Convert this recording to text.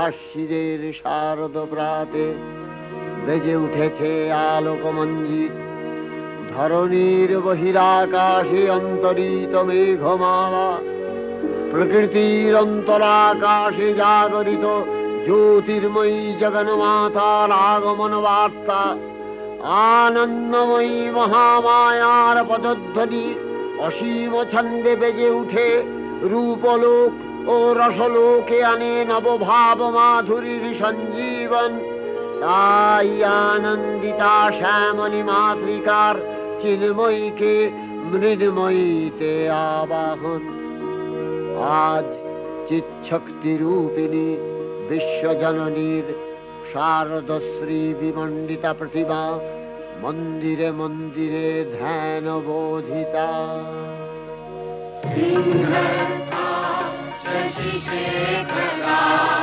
আশ্বিনের শারদ প্রাতে বেজে উঠেছে আলোকমঞ্জিত। ধরণীর বহিরাকাশে অন্তরিত মেঘমালা, প্রকৃতির অন্তরাকাশে জাগরিত জ্যোতির্ময়ী জগন্মাতার আগমন বার্তা। আনন্দময়ী মহামায়ার পদধ্বনি অসীম ছন্দে বেজে উঠে রূপলোক ও রসলোকে আনে নবভাব মাধুরীর সঞ্জীবন। তাই আনন্দিতা শ্যামলী মাতৃকার চিন্ময়ীকে মৃন্ময়ীতে আবাহন। আজ চিৎশক্তি রূপিণী বিশ্বজননীর শারদশ্রী বিমণ্ডিতা প্রতিমা মন্দিরে মন্দিরে ধ্যান বোধিতা। শশিশেখরা